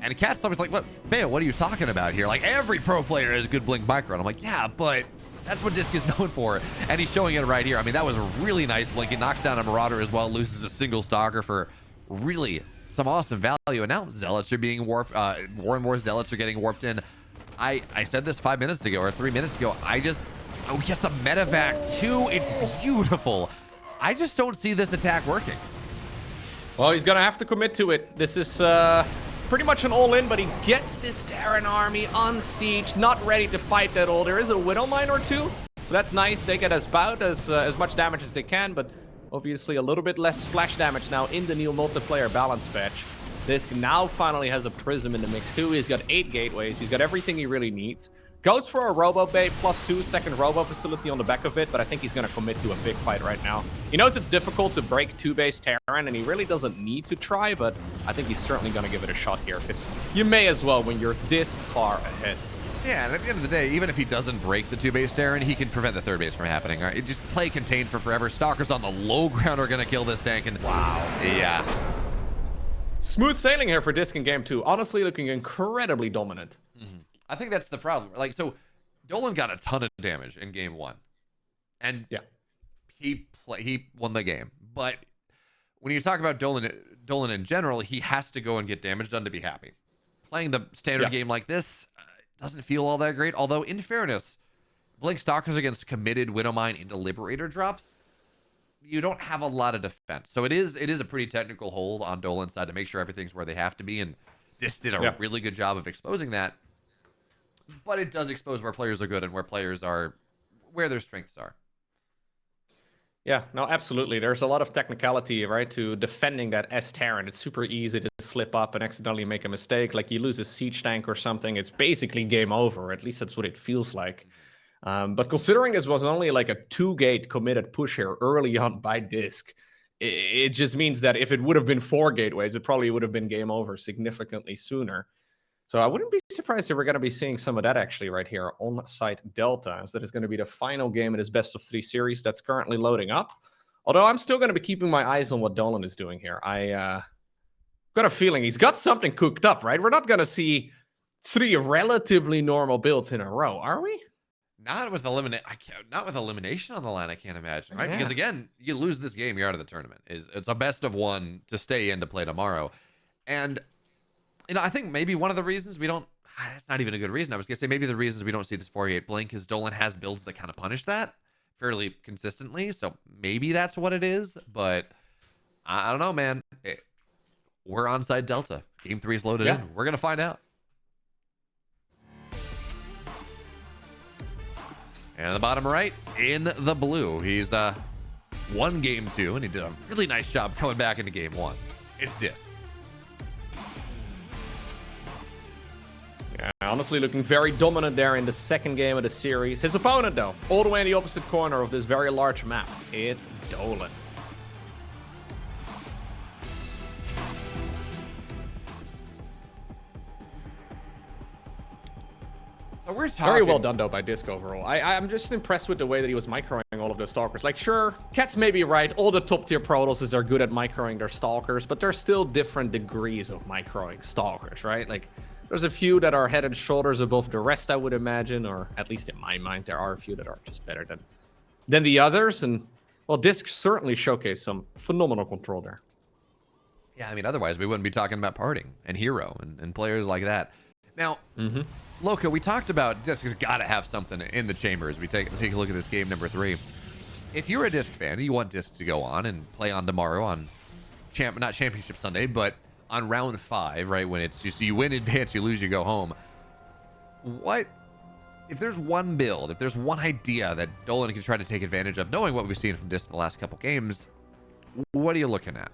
And Cat's always like, what, Bale, what are you talking about here? Like, every pro player has a good Blink micro. And I'm like, yeah, but that's what DisK is known for. And he's showing it right here. I mean, that was a really nice Blink. It knocks down a Marauder as well, loses a single Stalker for really some awesome value. And now Zealots are being warped. More and more Zealots are getting warped in. I said this 5 minutes ago or 3 minutes ago. Oh, yes, the medevac too. It's beautiful. I just don't see this attack working. Well, he's gonna have to commit to it. This is pretty much an all-in, but he gets this Terran army on siege, not ready to fight at all. There is a Widow Mine or two, so that's nice. They get about as much damage as they can, but obviously a little bit less splash damage now in the new multiplayer balance patch. DisK now finally has a Prism in the mix too. He's got 8 gateways. He's got everything he really needs. Goes for a Robo Bay +2 second Robo facility on the back of it, but I think he's going to commit to a big fight right now. He knows it's difficult to break 2-base Terran, and he really doesn't need to try, but I think he's certainly going to give it a shot here, because you may as well when you're this far ahead. Yeah, and at the end of the day, even if he doesn't break the 2-base Terran, he can prevent the 3rd base from happening. All right? Just play contained for forever. Stalkers on the low ground are going to kill this tank, and wow. Yeah. Smooth sailing here for DisK in game 2. Honestly, looking incredibly dominant. Mm-hmm. I think that's the problem. Like, so Dolan got a ton of damage in game 1, and yeah, he won the game. But when you talk about Dolan in general, he has to go and get damage done to be happy. Playing the standard game like this doesn't feel all that great. Although, in fairness, Blink Stalkers against committed Widowmine into Liberator drops, you don't have a lot of defense. So it is a pretty technical hold on Dolan's side to make sure everything's where they have to be, and DisK did a really good job of exposing that. But it does expose where players are good and where their strengths are. Yeah, no, absolutely. There's a lot of technicality, right, to defending that S-Terran. It's super easy to slip up and accidentally make a mistake. Like, you lose a siege tank or something, it's basically game over. At least that's what it feels like. But considering this was only like a 2-gate committed push here early on by DisK, it just means that if it would have been 4 gateways, it probably would have been game over significantly sooner. So I wouldn't be surprised if we're going to be seeing some of that actually right here on site Delta, as that is going to be the final game in this best of 3 series that's currently loading up. Although I'm still going to be keeping my eyes on what Dolan is doing here. I got a feeling he's got something cooked up, right? We're not going to see 3 relatively normal builds in a row, are we? Not with elimination on the line, I can't imagine, right? Yeah. Because again, you lose this game, you're out of the tournament. It's a best of 1 to stay in to play tomorrow. And you know, I think maybe one of the reasons we don't, that's not even a good reason. I was going to say maybe the reasons we don't see this 4-8 Blink is Dolan has builds that kind of punish that fairly consistently. So maybe that's what it is. But I don't know, man. We're on side Delta. Game 3 is loaded in. We're going to find out. And the bottom right, in the blue, he's won game 2, and he did a really nice job coming back into game 1. It's DisK. Yeah, honestly looking very dominant there in the second game of the series. His opponent, though, all the way in the opposite corner of this very large map, it's Dolan. So we're talking... Very well done, though, by DisK overall. I'm just impressed with the way that he was microing all of the Stalkers. Like, sure, Cats may be right. All the top-tier Protosses are good at microing their Stalkers, but there's still different degrees of microing Stalkers, right? Like, there's a few that are head and shoulders above the rest, I would imagine, or at least in my mind, there are a few that are just better than the others. And Well, DisK certainly showcased some phenomenal control there. Yeah, I mean, otherwise we wouldn't be talking about Parting and Hero and players like that. Now, Loco, we talked about DisK has got to have something in the chamber as we take a look at this game number 3. If you're a DisK fan and you want DisK to go on and play on tomorrow on not Championship Sunday, but on round 5, right, when it's just you win advance, you lose, you go home. What if there's one build, if there's one idea that Dolan can try to take advantage of, knowing what we've seen from DisK in the last couple games, what are you looking at?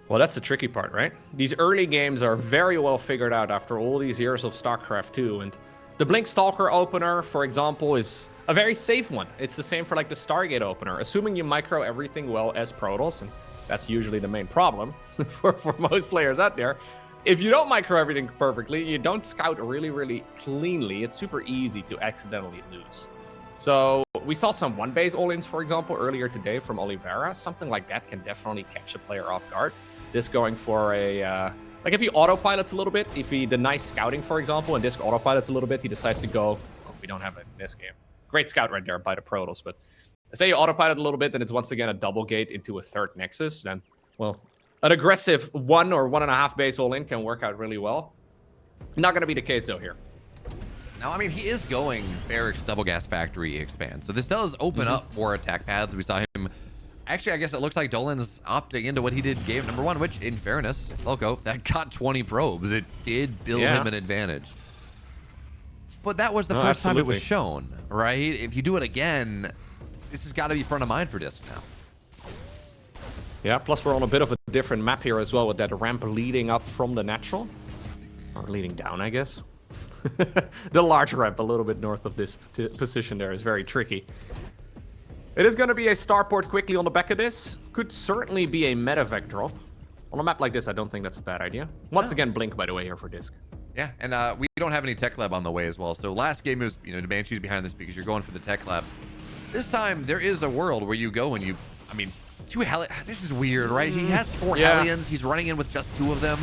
Well, that's the tricky part, right? These early games are very well figured out after all these years of StarCraft 2, and the Blink Stalker opener, for example, is a very safe one. It's the same for like the Stargate opener, assuming you micro everything well as Protoss, and that's usually the main problem for most players out there. If you don't micro everything perfectly, you don't scout really cleanly, it's super easy to accidentally lose. So we saw some one-base all-ins, for example, earlier today from Oliveira. Something like that can definitely catch a player off guard. This going for a, like if he autopilots a little bit, if he denies scouting, for example, and DisK autopilots a little bit, he decides to go, oh, we don't have it in this game. Great scout right there by the Protoss, but say you autopilot a little bit, then it's once again a double gate into a third Nexus, then, well, an aggressive 1 or 1.5 base all-in can work out really well. Not going to be the case, though, here. Now, I mean, he is going Barracks Double Gas Factory expand, so this does open up more attack paths. We saw him... Actually, I guess it looks like Dolan's opting into what he did game number 1, which, in fairness, Loco, that got 20 probes. It did build him an advantage. But that was the first time it was shown, right? If you do it again, this has got to be front of mind for DisK now. Yeah, plus we're on a bit of a different map here as well with that ramp leading up from the natural. Or leading down, I guess. The large ramp a little bit north of this position there is very tricky. It is going to be a starport quickly on the back of this. Could certainly be a medevac drop. On a map like this, I don't think that's a bad idea. Once again, Blink, by the way, here for DisK. Yeah, and we don't have any tech lab on the way as well. So last game was, the Banshee's behind this because you're going for the tech lab. This time, there is a world where you go and you, I mean, 2 Hellions. This is weird, right? He has 4 Hellions. He's running in with just 2 of them.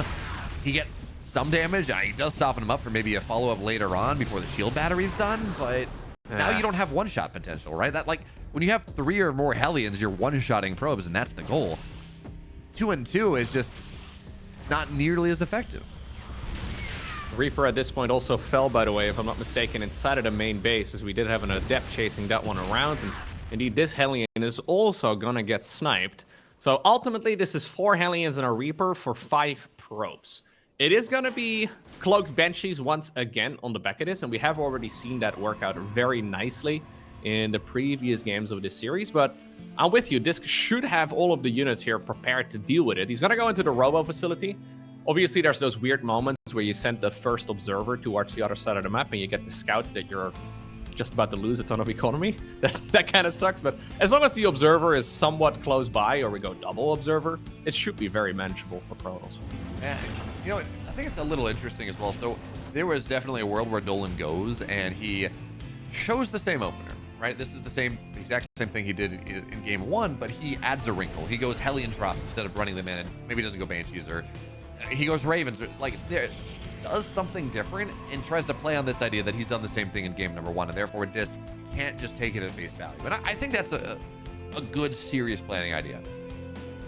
He gets some damage. He does soften him up for maybe a follow-up later on before the shield battery's done, but now you don't have one-shot potential, right? That, like, when you have 3 or more Hellions, you're one-shotting probes, and that's the goal. 2 and 2 is just not nearly as effective. Reaper at this point also fell, by the way, if I'm not mistaken, inside of the main base, as we did have an adept chasing that one around, and indeed this Hellion is also gonna get sniped. So ultimately, this is 4 Hellions and a Reaper for 5 probes. It is gonna be cloaked Banshees once again on the back of this, and we have already seen that work out very nicely in the previous games of this series, but I'm with you. DisK should have all of the units here prepared to deal with it. He's gonna go into the robo facility. Obviously, there's those weird moments where you send the first observer towards the other side of the map and you get the scouts that you're just about to lose a ton of economy. That kind of sucks, but as long as the observer is somewhat close by, or we go double observer, it should be very manageable for Protoss. Yeah, I think it's a little interesting as well. So there was definitely a world where Dolan goes and he shows the same opener, right? This is the exact same thing he did in game 1, but he adds a wrinkle. He goes Hellion drop instead of running them in, and maybe he doesn't go Banshees, or he goes Ravens, or like there does something different and tries to play on this idea that he's done the same thing in game number 1, and therefore DisK can't just take it at face value. And I think that's a good, serious planning idea.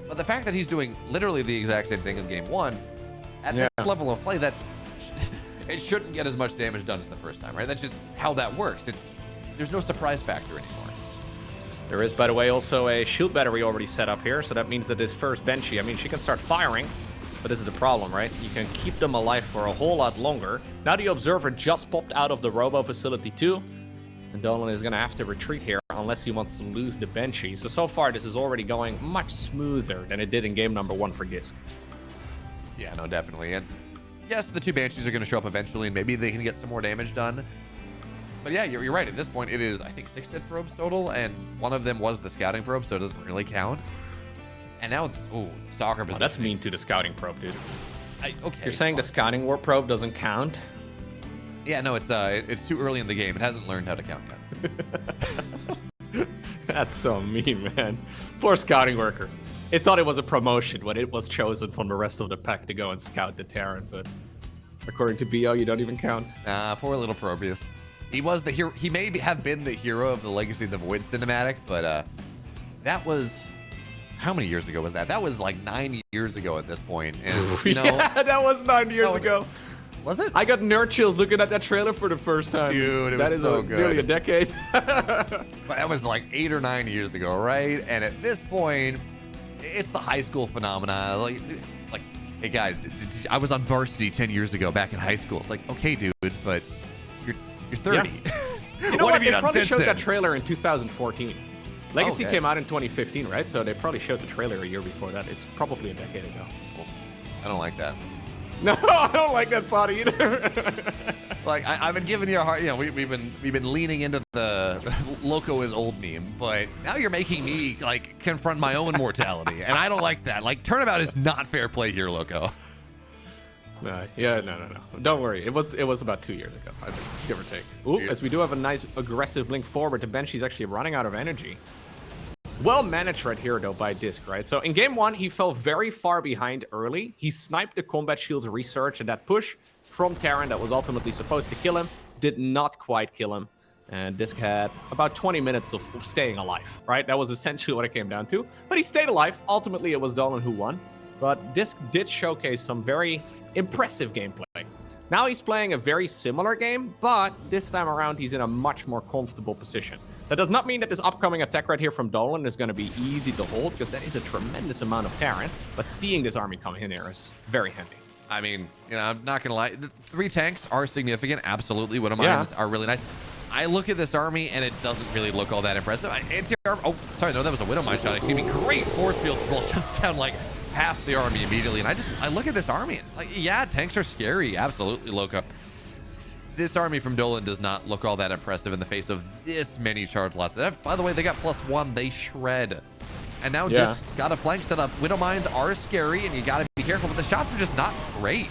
But the fact that he's doing literally the exact same thing in game 1, at this level of play, that it shouldn't get as much damage done as the first time, right? That's just how that works. There's no surprise factor anymore. There is, by the way, also a shield battery already set up here, so that means that this first Banshee, I mean, she can start firing, but this is the problem, right? You can keep them alive for a whole lot longer. Now the Observer just popped out of the Robo facility too, and Dolan is going to have to retreat here unless he wants to lose the Banshee. So far, this is already going much smoother than it did in game number 1 for DisK. Yeah, no, definitely. And yes, the 2 Banshees are going to show up eventually, and maybe they can get some more damage done. But yeah, you're right. At this point, it is, I think, 6 dead probes total, and one of them was the scouting probe, so it doesn't really count. And now it's, stalker position. Oh, that's mean to the scouting probe, dude. Okay. You're saying the scouting war probe doesn't count? Yeah, no, it's too early in the game. It hasn't learned how to count yet. That's so mean, man. Poor scouting worker. It thought it was a promotion when it was chosen from the rest of the pack to go and scout the Terran, but according to BO, you don't even count. Nah, poor little Probius. He was the hero. He may have been the hero of the Legacy of the Void cinematic, but that was, how many years ago was that? That was like 9 years ago at this point. And, you know, yeah, that was 9 years ago. Was it? I got nerd chills looking at that trailer for the first time. Dude, it was so good. Nearly a decade. But that was like 8 or 9 years ago, right? And at this point, it's the high school phenomena. Like, hey guys, I was on varsity 10 years ago back in high school. It's like, okay, dude, but you're 30. Yeah. You know what? They probably showed then? that trailer in 2014. Legacy came out in 2015, right? So they probably showed the trailer a year before that. It's probably a decade ago. I don't like that. No, I don't like that plot either. Like I've been giving you a hard, you know, we've been leaning into the Loco is old meme, but now you're making me like confront my own mortality, and I don't like that. Like turnabout is not fair play here, Loco. No. Don't worry. It was about 2 years ago, I think, give or take. Ooh, as we do have a nice aggressive link forward. The bench, he's actually running out of energy. Well managed right here, though, by DisK, right? So in game one, he fell very far behind early. He sniped the combat shield's research, and that push from Terran that was ultimately supposed to kill him did not quite kill him. And DisK had about 20 minutes of staying alive, right? That was essentially what it came down to. But he stayed alive. Ultimately, it was Dolan who won. But DisK did showcase some very impressive gameplay. Now he's playing a very similar game, but this time around, he's in a much more comfortable position. That does not mean that this upcoming attack right here from Dolan is going to be easy to hold, because that is a tremendous amount of Terran. But seeing this army coming in here is very handy. I mean, you know, I'm not going to lie. The 3 tanks are significant. Absolutely. Widowmines are really nice. I look at this army, and it doesn't really look all that impressive. Oh, sorry. No, that was a Widowmine shot. Excuse me. Great force field scroll shuts down like half the army immediately. And I look at this army. And, like, yeah, tanks are scary. Absolutely, Loco. This army from Dolan does not look all that impressive in the face of this many charge lots. By the way, they got +1. They shred. And now just got a flank set up. Widowmines are scary, and you got to be careful, but the shots are just not great.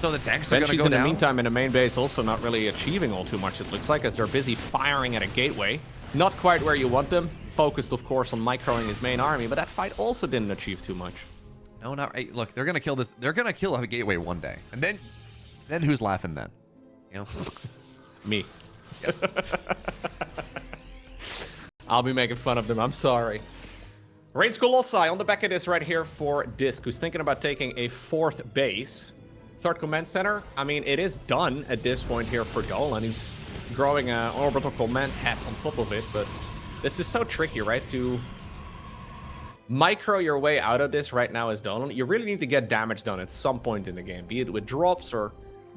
So the tanks are going to go down. In the meantime, in the main base, also not really achieving all too much, it looks like, as they're busy firing at a gateway. Not quite where you want them. Focused, of course, on microing his main army, but that fight also didn't achieve too much. No, not right. Look, they're going to kill this. They're going to kill a gateway one day. And then who's laughing then? You know? Me. I'll be making fun of them. I'm sorry. Range Colossi on the back of this right here for DisK, who's thinking about taking a 4th base. 3rd command center. I mean, it is done at this point here for Dolan. He's growing an orbital command hat on top of it, but this is so tricky, right? To micro your way out of this right now as Dolan, you really need to get damage done at some point in the game, be it with drops or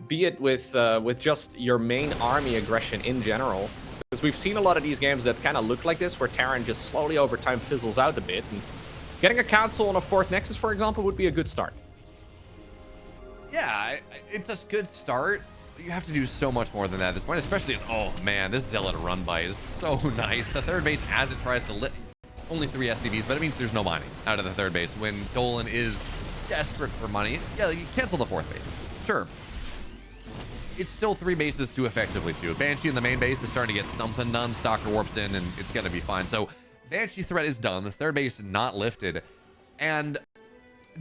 be it with just your main army aggression in general. Because we've seen a lot of these games that kind of look like this, where Terran just slowly over time fizzles out a bit. And getting a council on a 4th Nexus, for example, would be a good start. Yeah, it's a good start. You have to do so much more than that at this point, especially as, oh man, this Zealot run by is so nice. The 3rd base, as it tries to lit, only 3 SCVs, but it means there's no mining out of the 3rd base when Dolan is desperate for money. Yeah, you cancel the 4th base. Sure. It's still 3 bases to effectively do. Banshee in the main base is starting to get something done. Stalker warps in, and it's going to be fine. So Banshee threat is done. The 3rd base not lifted. And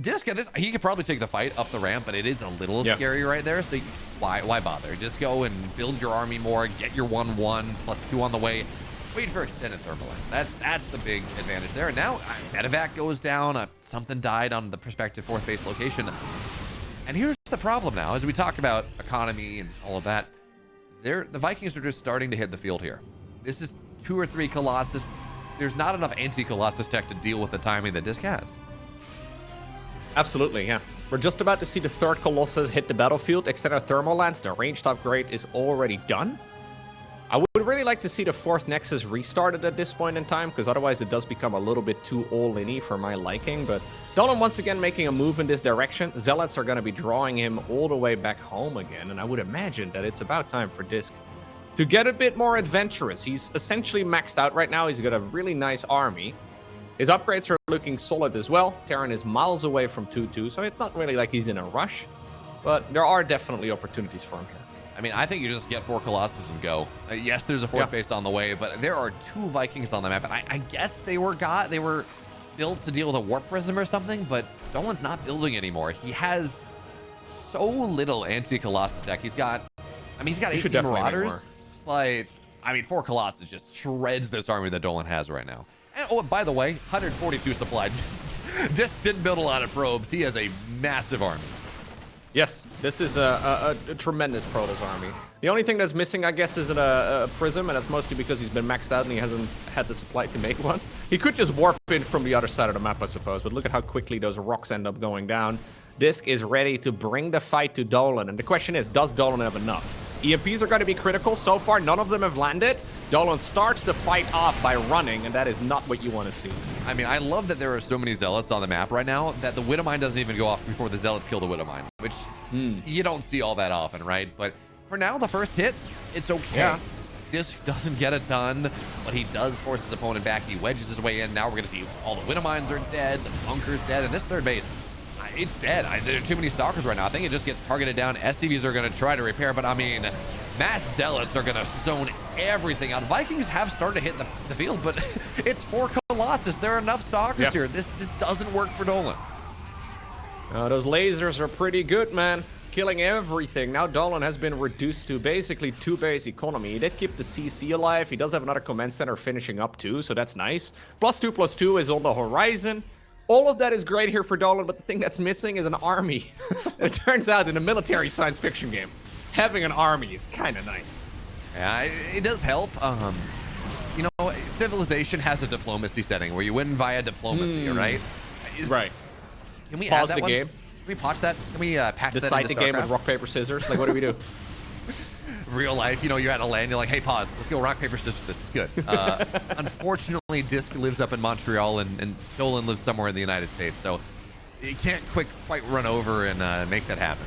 DisK, he could probably take the fight up the ramp, but it is a little scary right there. So why bother? Just go and build your army more. Get your 1/1 +2 on the way. Wait for extended thermal. That's the big advantage there. And now medevac goes down. Something died on the prospective 4th base location. And here's the problem now, as we talk about economy and all of that. The Vikings are just starting to hit the field here. This is 2 or 3 Colossus. There's not enough anti-Colossus tech to deal with the timing that DisK has. Absolutely, yeah. We're just about to see the 3rd Colossus hit the battlefield. Extended thermal lance, the ranged upgrade is already done. I would really like to see the 4th Nexus restarted at this point in time, because otherwise it does become a little bit too all-in-y for my liking. But Dolan once again making a move in this direction. Zealots are going to be drawing him all the way back home again, and I would imagine that it's about time for DisK to get a bit more adventurous. He's essentially maxed out right now. He's got a really nice army. His upgrades are looking solid as well. Terran is miles away from 2-2, so it's not really like he's in a rush, but there are definitely opportunities for him here. I mean, I think you just get 4 Colossus and go. Yes, there's a 4th base on the way, but there are 2 Vikings on the map, and I guess they were built to deal with a warp prism or something, but Dolan's not building anymore. He has so little anti-Colossus tech. He's got 18 Marauders, but I mean, 4 Colossus just shreds this army that Dolan has right now. Oh, by the way, 142 supply. DisK didn't build a lot of probes. He has a massive army. Yes, this is a tremendous Protoss army. The only thing that's missing, I guess, is a Prism, and that's mostly because he's been maxed out and he hasn't had the supply to make one. He could just warp in from the other side of the map, I suppose, but look at how quickly those rocks end up going down. DisK is ready to bring the fight to Dolan, and the question is, does Dolan have enough? EMPs are going to be critical. So far, none of them have landed. Dolan starts the fight off by running, and that is not what you want to see. I mean, I love that there are so many Zealots on the map right now that the Widowmine doesn't even go off before the Zealots kill the Widowmine, which you don't see all that often, right? But for now, the first hit, it's okay. Yeah. DisK doesn't get it done, but he does force his opponent back. He wedges his way in. Now we're going to see all the Widowmines are dead, the bunker's dead, and this third base, it's dead. There are too many Stalkers right now. I think it just gets targeted down. SCVs are going to try to repair, but I mean, mass Zealots are going to zone everything out. Vikings have started to hit the field, but it's for Colossus. There are enough Stalkers here. This doesn't work for Dolan. Those lasers are pretty good, man. Killing everything. Now Dolan has been reduced to basically 2 base economy. He did keep the CC alive. He does have another command center finishing up too, so that's nice. +2/+2 is on the horizon. All of that is great here for Dolan, but the thing that's missing is an army. It turns out in a military science fiction game, having an army is kind of nice. Yeah, it does help. You know, Civilization has a diplomacy setting where you win via diplomacy, right? Right. Can we pause add that the one? game? Can we patch that? Can we patch that Decide into the game StarCraft? with rock, paper, scissors? Like, what do we do? Real life, you know, you're at a land, you're like, hey, pause, let's go rock, paper, scissors, this is good. Unfortunately, DisK lives up in Montreal and Dolan lives somewhere in the United States, so you can't quite run over and make that happen.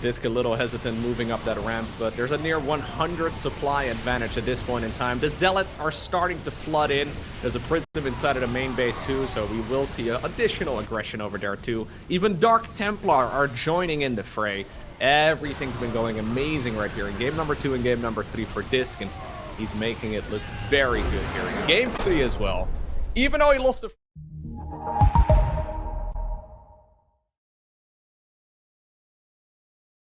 DisK a little hesitant moving up that ramp, but there's a near 100 supply advantage at this point in time. The Zealots are starting to flood in. There's a Prism inside of the main base too, so we will see additional aggression over there too. Even Dark Templar are joining in the fray. Everything's been going amazing right here in game number 2 and game number 3 for DisK, and he's making it look very good here in game 3 as well. Even though he lost the